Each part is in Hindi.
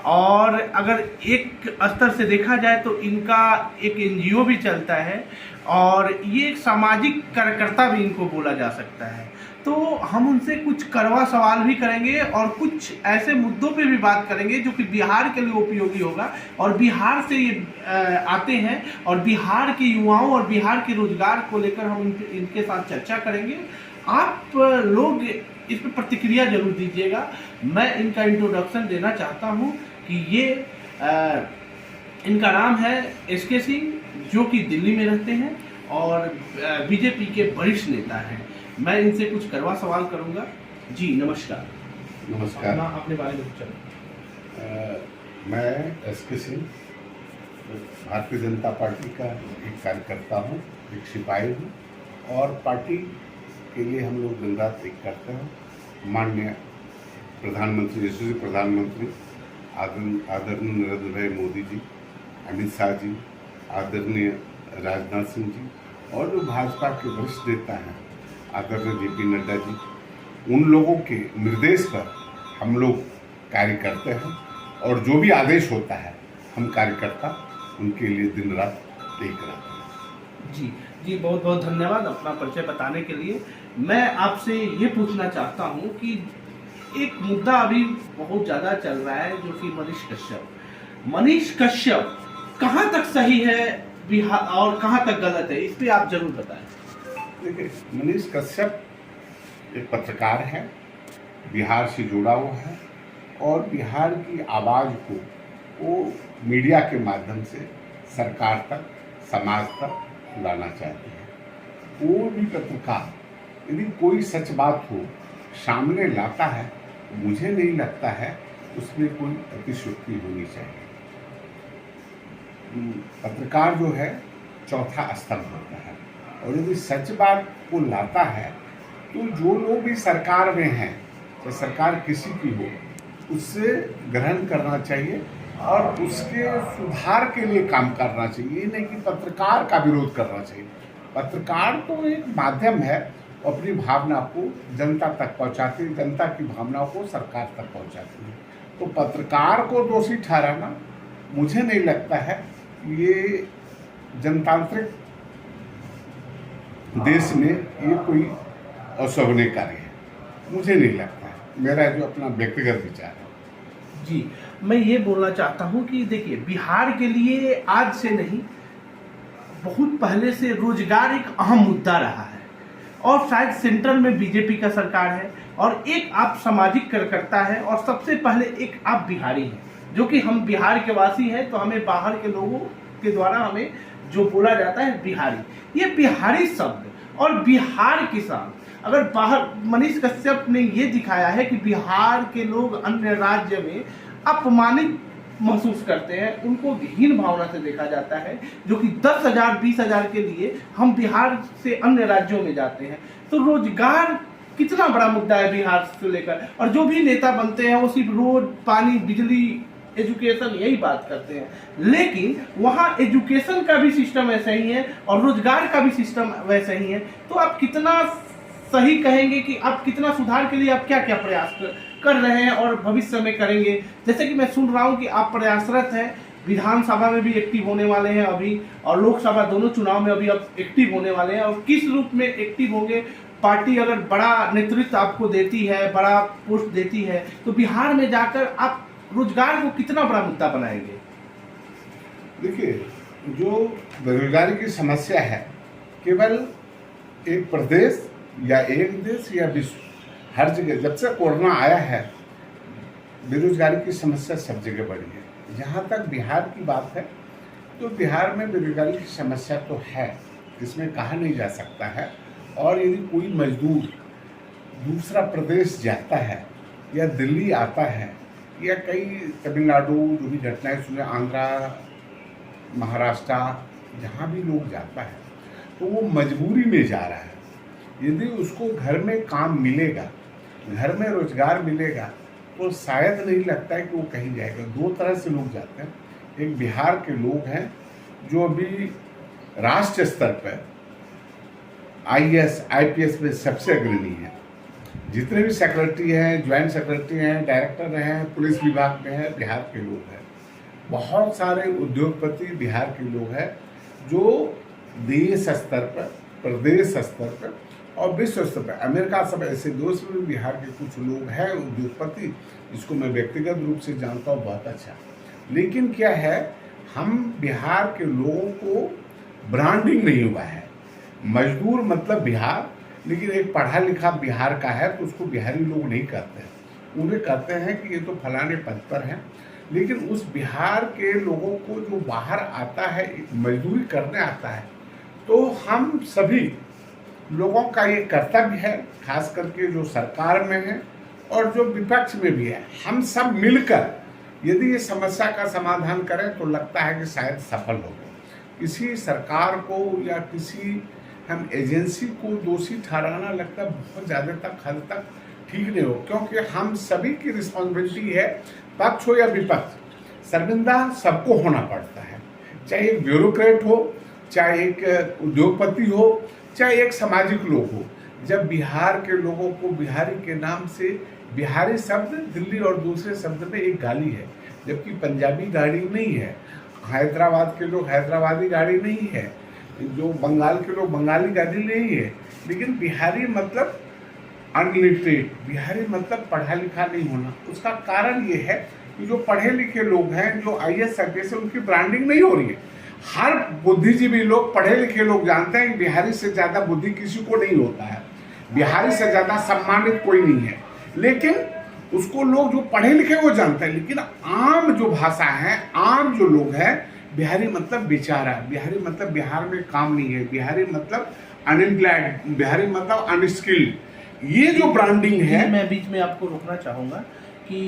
और अगर एक स्तर से देखा जाए तो इनका एक एनजीओ भी चलता है और ये एक सामाजिक कार्यकर्ता भी इनको बोला जा सकता है। तो हम उनसे कुछ कड़वा सवाल भी करेंगे और कुछ ऐसे मुद्दों पे भी बात करेंगे जो कि बिहार के लिए उपयोगी होगा। और बिहार से ये आते हैं और बिहार के युवाओं और बिहार के रोजगार को लेकर हम इनके साथ चर्चा करेंगे। आप लोग इस पर प्रतिक्रिया जरूर दीजिएगा। मैं इनका इंट्रोडक्शन देना चाहता हूँ कि ये इनका नाम है एसके सिंह, जो कि दिल्ली में रहते हैं और बीजेपी के वरिष्ठ नेता हैं। मैं इनसे कुछ कड़वा सवाल करूंगा। जी नमस्कार। नमस्कार। अपने बारे में कुछ मैं एसके सिंह भारतीय जनता पार्टी का एक कार्यकर्ता हूँ, एक सिपाही हूँ और पार्टी के लिए हम लोग दिन रात एक करते हैं। माननीय प्रधानमंत्री, यशस्वी प्रधानमंत्री आदरणीय नरेंद्र भाई मोदी जी, अमित शाह जी, आदरणीय राजनाथ सिंह जी और जो भाजपा के वरिष्ठ नेता हैं आदरणीय जेपी नड्डा जी, उन लोगों के निर्देश पर हम लोग कार्य करते हैं और जो भी आदेश होता है हम कार्यकर्ता उनके लिए दिन रात एक रहते हैं। जी जी, बहुत बहुत धन्यवाद अपना परिचय बताने के लिए। मैं आपसे ये पूछना चाहता हूँ कि एक मुद्दा अभी बहुत ज़्यादा चल रहा है जो कि मनीष कश्यप कहाँ तक सही है बिहार और कहाँ तक गलत है, इस पर आप जरूर बताएं। देखिए, मनीष कश्यप एक पत्रकार है, बिहार से जुड़ा हुआ है और बिहार की आवाज़ को वो मीडिया के माध्यम से सरकार तक, समाज तक लाना चाहते हैं। कोई भी पत्रकार यदि कोई सच बात हो सामने लाता है, मुझे नहीं लगता है उसमें कोई अतिशयोक्ति होनी चाहिए। पत्रकार जो है चौथा स्तंभ होता है और यदि सच बात को लाता है तो जो लोग भी सरकार में हैं, चाहे सरकार किसी की हो, उससे ग्रहण करना चाहिए और उसके सुधार के लिए काम करना चाहिए। ये नहीं कि पत्रकार का विरोध करना चाहिए। पत्रकार तो एक माध्यम है, अपनी भावना को जनता तक पहुंचाती है, जनता की भावनाओं को सरकार तक पहुंचाती है। तो पत्रकार को दोषी ठहराना मुझे नहीं लगता है ये जनतांत्रिक देश में ये कोई अशोभनीय कार्य है, मुझे नहीं लगता है। मेरा जो अपना व्यक्तिगत विचार है। जी, मैं ये बोलना चाहता हूँ कि देखिए, बिहार के लिए आज से नहीं, बहुत पहले से रोजगार एक अहम मुद्दा रहा है और शायद सेंट्रल में बीजेपी का सरकार है और एक आप सामाजिक कार्यकर्ता है और सबसे पहले एक आप बिहारी हैं, जो कि हम बिहार के वासी हैं, तो हमें बाहर के लोगों के द्वारा हमें जो बोला जाता है बिहारी, ये बिहारी शब्द और बिहार किसान, अगर बाहर मनीष कश्यप ने ये दिखाया है कि बिहार के लोग अन्य राज्य में अपमानित महसूस करते हैं, उनको हीन भावना से देखा जाता है, जो कि 10,000 20,000 के लिए हम बिहार से अन्य राज्यों में जाते हैं। तो रोजगार कितना बड़ा मुद्दा है बिहार से लेकर, और जो भी नेता बनते हैं वो सिर्फ रोड, पानी, बिजली, एजुकेशन यही बात करते हैं, लेकिन वहाँ एजुकेशन का भी सिस्टम ऐसा ही है और रोजगार का भी सिस्टम वैसा ही है। तो आप कितना सही कहेंगे कि आप कितना सुधार के लिए आप क्या क्या प्रयास कर रहे हैं और भविष्य में करेंगे? जैसे कि मैं सुन रहा हूं कि आप प्रयासरत हैं, विधानसभा में भी एक्टिव होने वाले हैं अभी और लोकसभा दोनों चुनाव में अभी आप एक्टिव होने वाले हैं, और किस रूप में एक्टिव होंगे? पार्टी अगर बड़ा नेतृत्व आपको देती है, बड़ा पोस्ट देती है, तो बिहार में जाकर आप रोजगार को कितना बड़ा मुद्दा बनाएंगे? देखिए, जो बेरोजगारी की समस्या है केवल एक प्रदेश या एक देश या विश्व, हर जगह जब से कोरोना आया है बेरोजगारी की समस्या सब जगह बढ़ी है। जहाँ तक बिहार की बात है तो बिहार में बेरोजगारी की समस्या तो है, इसमें कहा नहीं जा सकता है। और यदि कोई मजदूर दूसरा प्रदेश जाता है या दिल्ली आता है या कई तमिलनाडु जो भी घटनाएं सुने, आंध्रा, महाराष्ट्र, जहाँ भी लोग जाता है तो वो मजबूरी में जा रहा है। यदि उसको घर में काम मिलेगा, घर में रोजगार मिलेगा, तो शायद नहीं लगता है कि वो कहीं जाएगा। दो तरह से लोग जाते हैं। एक बिहार के लोग हैं जो अभी राष्ट्रीय स्तर पर IAS IPS में सबसे अग्रणी है, जितने भी सेक्रेटरी हैं, ज्वाइंट सेक्रेटरी हैं, डायरेक्टर हैं, पुलिस विभाग में हैं, बिहार के लोग हैं। बहुत सारे उद्योगपति बिहार के लोग हैं जो देश स्तर पर, प्रदेश स्तर पर और विश्व स्तर पर, अमेरिका सब ऐसे दोस्त भी बिहार के कुछ लोग हैं उद्योगपति, जिसको मैं व्यक्तिगत रूप से जानता हूँ बहुत अच्छा। लेकिन क्या है, हम बिहार के लोगों को ब्रांडिंग नहीं हुआ है। मजदूर मतलब बिहार, लेकिन एक पढ़ा लिखा बिहार का है तो उसको बिहारी लोग नहीं कहते हैं। उन्हें कहते हैं कि ये तो फलाने पद पर हैं। लेकिन उस बिहार के लोगों को जो बाहर आता है, मजदूरी करने आता है, तो हम सभी लोगों का ये कर्तव्य है, खास करके जो सरकार में है और जो विपक्ष में भी है, हम सब मिलकर यदि ये समस्या का समाधान करें तो लगता है कि शायद सफल होगा। किसी सरकार को या किसी हम एजेंसी को दोषी ठहराना लगता है बहुत ज़्यादा हद तक ठीक नहीं हो, क्योंकि हम सभी की रिस्पॉन्सिबिलिटी है, पक्ष हो या विपक्ष, शर्मिंदा सबको होना पड़ता है। चाहे एक ब्यूरोक्रेट हो, चाहे एक उद्योगपति हो, चाहे एक सामाजिक लोग हो। जब बिहार के लोगों को बिहारी के नाम से, बिहारी शब्द दिल्ली और दूसरे शब्द में एक गाली है, जबकि पंजाबी गाड़ी नहीं है, हैदराबाद के लोग हैदराबादी गाड़ी नहीं है, जो बंगाल के लोग बंगाली गाड़ी नहीं है। लेकिन बिहारी मतलब अनलिटरेट, बिहारी मतलब पढ़ा लिखा नहीं होना। उसका कारण ये है कि जो पढ़े लिखे लोग हैं, जो IAS IPS है, उनकी ब्रांडिंग नहीं हो रही है। हर बुद्धिजीवी लोग, पढ़े लिखे लोग जानते हैं कि बिहारी से ज़्यादा बुद्धि किसी को नहीं होता है, बिहारी से ज़्यादा सम्मानित कोई नहीं है। लेकिन उसको लोग जो पढ़े लिखे वो जानते हैं। लेकिन आम जो भाषा है, आम जो लोग हैं, बिहारी मतलब बेचारा, बिहारी मतलब बिहार में काम नहीं है, बिहारी मतलब अनएम्प्लॉयड, बिहारी मतलब अनस्किल्ड। ये जो ब्रांडिंग है, मैं बीच में आपको रोकना चाहूँगा कि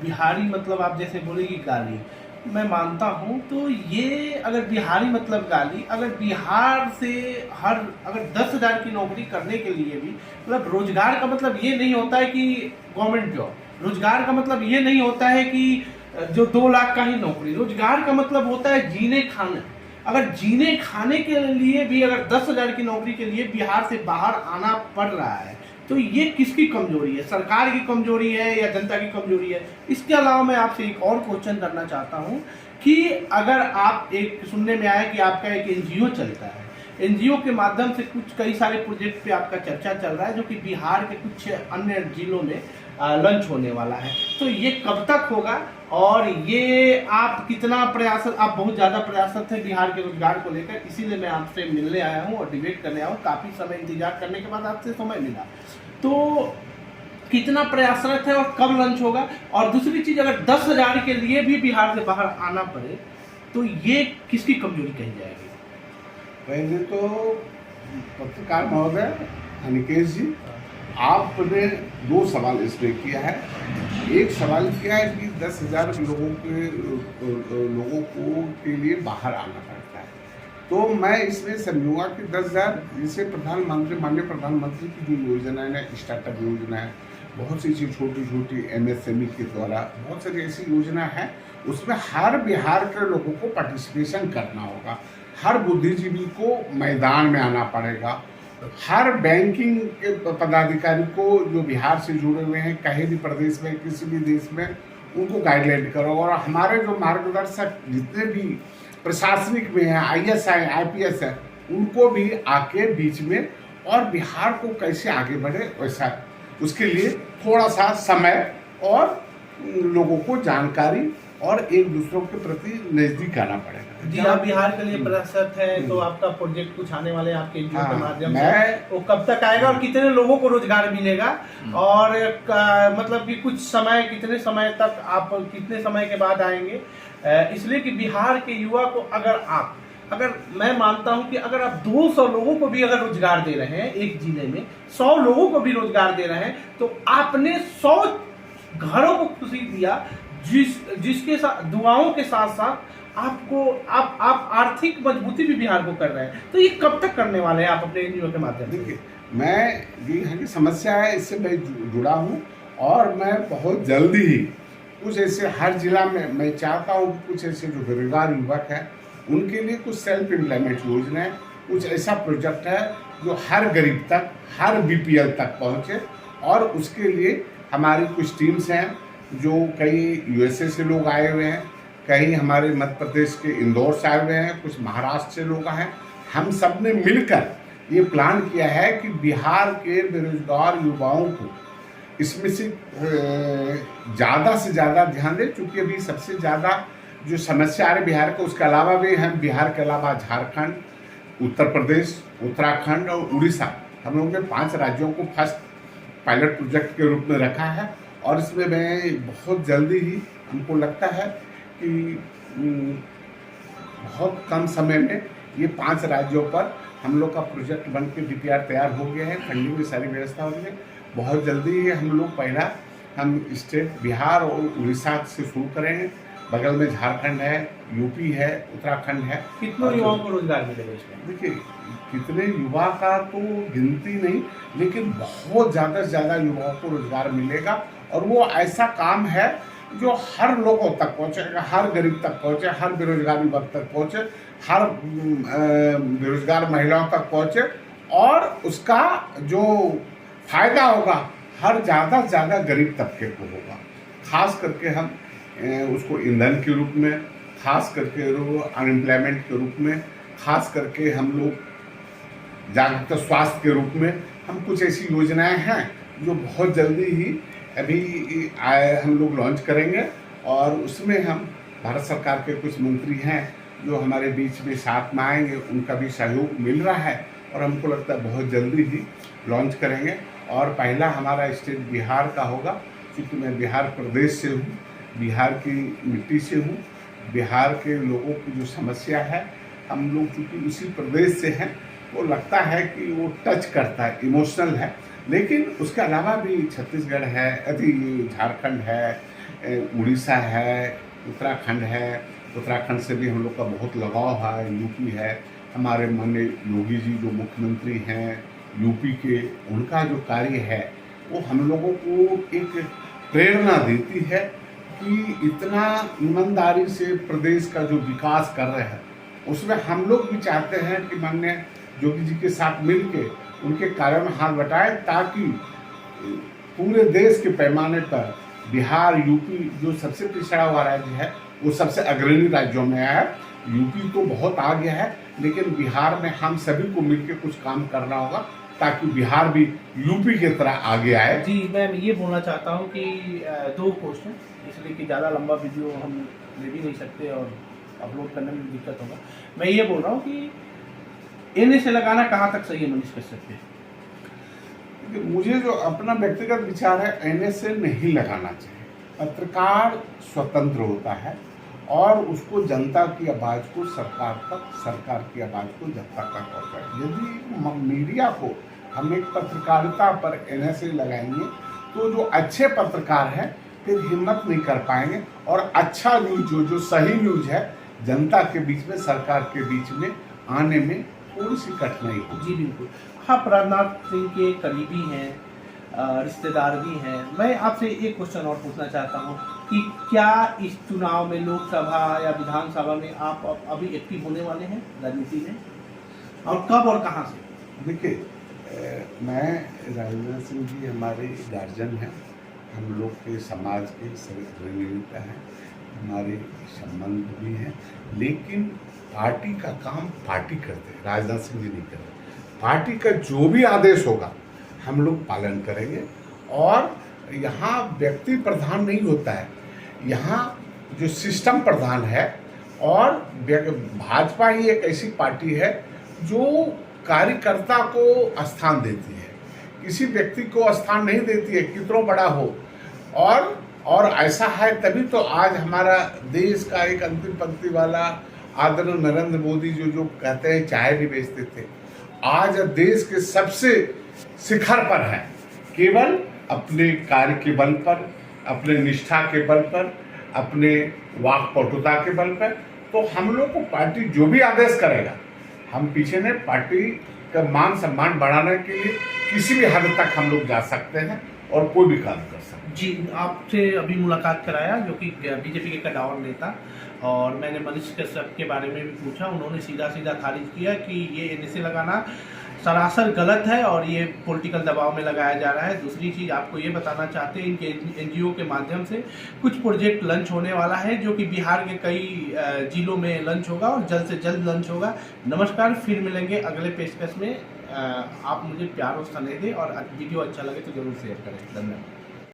बिहारी मतलब आप जैसे बोले कि गाली, मैं मानता हूँ। तो ये अगर बिहारी मतलब गाली, अगर बिहार से अगर 10,000 की नौकरी करने के लिए भी, मतलब रोजगार का मतलब ये नहीं होता है कि गवर्नमेंट जॉब, रोजगार का मतलब ये नहीं होता है कि जो 2 लाख का ही नौकरी, रोजगार का मतलब होता है जीने खाने। अगर जीने खाने के लिए भी अगर 10,000 की नौकरी के लिए बिहार से बाहर आना पड़ रहा है, तो ये किसकी कमजोरी है? सरकार की कमजोरी है या जनता की कमजोरी है? इसके अलावा मैं आपसे एक और क्वेश्चन करना चाहता हूँ कि अगर आप, एक सुनने में आया कि आपका एक NGO चलता है, NGO के माध्यम से कई सारे प्रोजेक्ट पे आपका चर्चा चल रहा है, जो कि बिहार के कुछ अन्य जिलों में लॉन्च होने वाला है, तो ये कब तक होगा? और ये आप कितना प्रयासरत, आप बहुत ज़्यादा प्रयासरत है बिहार के रोजगार को लेकर, इसीलिए मैं आपसे मिलने आया हूँ और डिबेट करने आया हूँ। काफ़ी समय इंतजार करने के बाद आपसे समय मिला, तो कितना प्रयासरत है और कब लॉन्च होगा? और दूसरी चीज़, अगर 10,000 के लिए भी बिहार से बाहर आना पड़े तो ये किसकी कमजोरी कही जाएगी? पहले तो पत्रकार महोदय अनिकेश जी, आपने 2 सवाल इसमें किया है। एक सवाल किया है कि 10,000 लोगों को के लिए बाहर आना पड़ता है, तो मैं इसमें समझूंगा कि 10,000, जिसे प्रधानमंत्री, माननीय प्रधानमंत्री की जो योजना है, स्टार्टअप योजना है, बहुत सी चीज़ छोटी छोटी MSME के द्वारा बहुत सारी ऐसी योजना है, उसमें हर बिहार के लोगों को पार्टिसिपेशन करना होगा। हर बुद्धिजीवी को मैदान में आना पड़ेगा। हर बैंकिंग के पदाधिकारी को जो बिहार से जुड़े हुए हैं, कहीं भी प्रदेश में, किसी भी देश में, उनको गाइडलाइन करो। और हमारे जो मार्गदर्शक जितने भी प्रशासनिक में हैं, IAS IPS है, उनको भी आके बीच में, और बिहार को कैसे आगे बढ़े वैसा, उसके लिए थोड़ा सा समय और लोगों को जानकारी और एक दूसरों के प्रति नजदीक आना पड़ेगा। जी, आप बिहार के लिए प्रयासरत है, तो आपका प्रोजेक्ट कुछ आने वाले आपके NGO के माध्यम से, वो कब तक आएगा और कितने लोगों को रोजगार मिलेगा? और मतलब कि कुछ समय, कितने समय तक, आप कितने समय के बाद आएंगे? इसलिए कि बिहार के युवा को अगर मैं मानता हूं कि अगर आप 200 लोगों को भी अगर रोजगार दे रहे हैं, एक जिले में 100 लोगों को भी रोजगार दे रहे हैं, तो आपने 100 घरों को खुशी दिया, जिसके साथ दुआओं के साथ साथ आप आर्थिक मजबूती भी बिहार को कर रहे हैं। तो ये कब तक करने वाले हैं आप अपने NGO के माध्यम से? देखिए, मैं ये यहाँ की समस्या है, इससे मैं जुड़ा हूँ, और मैं बहुत जल्दी ही कुछ ऐसे हर जिला में मैं चाहता हूँ कुछ ऐसे जो बेरोजगार युवक हैं उनके लिए कुछ सेल्फ एम्प्लॉयमेंट योजना है, कुछ ऐसा प्रोजेक्ट है जो हर गरीब तक, हर BPL तक पहुँचे, और उसके लिए हमारी कुछ टीम्स हैं, जो कई यूएसए से लोग आए हुए हैं, कई हमारे मध्य प्रदेश के इंदौर से आए हुए हैं, कुछ महाराष्ट्र से लोग हैं। हम सब ने मिलकर ये प्लान किया है कि बिहार के बेरोजगार युवाओं को इसमें से ज़्यादा से ज़्यादा ध्यान दें, क्योंकि अभी सबसे ज़्यादा जो समस्या आ रही बिहार को, उसके अलावा भी हम बिहार के अलावा झारखंड, उत्तर प्रदेश, उत्तराखंड और उड़ीसा, हम लोगों ने 5 राज्यों को फर्स्ट पायलट प्रोजेक्ट के रूप में रखा है। और इसमें मैं बहुत जल्दी ही, हमको लगता है कि बहुत कम समय में ये 5 राज्यों पर हम लोग का प्रोजेक्ट बन के DPR तैयार हो गया है, फंडिंग की सारी व्यवस्था हो गई है। बहुत जल्दी ही हम लोग पहला हम स्टेट बिहार और उड़ीसा से शुरू करेंगे, बगल में झारखंड है, यूपी है, उत्तराखंड है। कितने युवाओं को रोजगार मिलेगा इसमें? देखिए, कितने युवा का तो गिनती नहीं, लेकिन बहुत ज़्यादा से ज़्यादा युवाओं को रोजगार मिलेगा। और वो ऐसा काम है जो हर लोगों तक पहुँचेगा, हर गरीब तक पहुँचे, हर बेरोजगार युवक तक पहुँचे, हर बेरोजगार महिलाओं तक पहुँचे, और उसका जो फायदा होगा हर ज़्यादा से ज़्यादा गरीब तबके को होगा। खास करके हम उसको ईंधन के रूप में, खास करके अनएम्प्लॉयमेंट के रूप में, खास करके हम लोग जागरूकता स्वास्थ्य के रूप में, हम कुछ ऐसी योजनाएं हैं जो बहुत जल्दी ही अभी हम लोग लॉन्च करेंगे। और उसमें हम भारत सरकार के कुछ मंत्री हैं जो हमारे बीच में साथ में आएंगे, उनका भी सहयोग मिल रहा है, और हमको लगता है बहुत जल्दी ही लॉन्च करेंगे। और पहला हमारा स्टेट बिहार का होगा, क्योंकि मैं बिहार प्रदेश से हूँ, बिहार की मिट्टी से हूँ। बिहार के लोगों की जो समस्या है, हम लोग चूँकि उसी प्रदेश से हैं, वो लगता है कि वो टच करता है, इमोशनल है। लेकिन उसके अलावा भी छत्तीसगढ़ है, झारखंड है, उड़ीसा है, उत्तराखंड है, उत्तराखंड से भी हम लोग का बहुत लगाव है, यूपी है, हमारे माननीय योगी जी जो मुख्यमंत्री हैं यूपी के, उनका जो कार्य है वो हम लोगों को एक प्रेरणा देती है कि इतना ईमानदारी से प्रदेश का जो विकास कर रहे हैं, उसमें हम लोग भी चाहते हैं कि माननीय योगी जी के साथ मिलके उनके कार्यों में हाथ बटाएं, ताकि पूरे देश के पैमाने पर बिहार, यूपी जो सबसे पिछड़ा हुआ राज्य है, वो सबसे अग्रणी राज्यों में आया है। यूपी तो बहुत आगे है, लेकिन बिहार में हम सभी को मिलकर कुछ काम करना होगा, ताकि बिहार भी यूपी की तरह आगे आए। जी, मैं ये बोलना चाहता हूँ कि 2 क्वेश्चन, इसलिए कि ज़्यादा लंबा वीडियो हम ले भी नहीं सकते और अपलोड करने में दिक्कत होगा। मैं ये बोल रहा हूँ कि NSA लगाना कहाँ तक सही है मनीष कश्यप पे? मुझे जो अपना व्यक्तिगत विचार है, NSA नहीं लगाना चाहिए। पत्रकार स्वतंत्र होता है और उसको जनता की आवाज़ को सरकार तक, सरकार की आवाज़ को जनता तक पहुँचाए। यदि मीडिया को हम एक पत्रकारिता पर NSA लगाएंगे तो जो अच्छे पत्रकार हैं फिर हिम्मत नहीं कर पाएंगे, और अच्छा न्यूज जो सही न्यूज है जनता के बीच में, सरकार के बीच में आने में थोड़ी सी कठिनाई होगी। जी बिल्कुल। आप राजनाथ सिंह के करीबी हैं, रिश्तेदार भी हैं। मैं आपसे एक क्वेश्चन और पूछना चाहता हूं कि क्या इस चुनाव में, लोकसभा या विधानसभा में आप अभी एक्टिव होने वाले हैं राजनीति में, और कब और कहां से? देखिए, मैं राजनाथ सिंह जी हमारे गार्जियन हैं, हम लोग के समाज के सदस्य हैं, हमारे संबंध भी हैं, लेकिन पार्टी का काम पार्टी करते हैं, राजनाथ सिंह जी नहीं करते। पार्टी का जो भी आदेश होगा हम लोग पालन करेंगे, और यहाँ व्यक्ति प्रधान नहीं होता है, यहाँ जो सिस्टम प्रधान है। और भाजपा ही एक ऐसी पार्टी है जो कार्यकर्ता को स्थान देती है, किसी व्यक्ति को स्थान नहीं देती है, कितना बड़ा हो। और ऐसा है, तभी तो आज हमारा देश का एक अंतिम पंक्ति वाला आदरणीय नरेंद्र मोदी जो कहते हैं चाय भी बेचते थे, आज देश के सबसे शिखर पर है, केवल अपने कार्य के बल पर, अपने निष्ठा के बल पर, अपने वाक्पटुता के बल पर। तो हम लोग को पार्टी जो भी आदेश करेगा, हम पीछे नहीं, पार्टी का मान सम्मान बढ़ाने के लिए किसी भी हद तक हम लोग जा सकते हैं और कोई भी काम कर सकते हैं। जी, आपसे अभी मुलाकात कराया जो कि बीजेपी के कदावर नेता, और मैंने मनीष कश्यप के बारे में भी पूछा, उन्होंने सीधा सीधा खारिज किया कि ये NSA लगाना सरासर गलत है और ये पॉलिटिकल दबाव में लगाया जा रहा है। दूसरी चीज़ आपको ये बताना चाहते हैं, इनके एनजीओ के माध्यम से कुछ प्रोजेक्ट लॉन्च होने वाला है जो कि बिहार के कई जिलों में लॉन्च होगा और जल्द से जल्द लॉन्च होगा। नमस्कार, फिर मिलेंगे अगले पेशकश में। आप मुझे प्यार और स्नेह दें और वीडियो अच्छा लगे तो जरूर शेयर करें। धन्यवाद।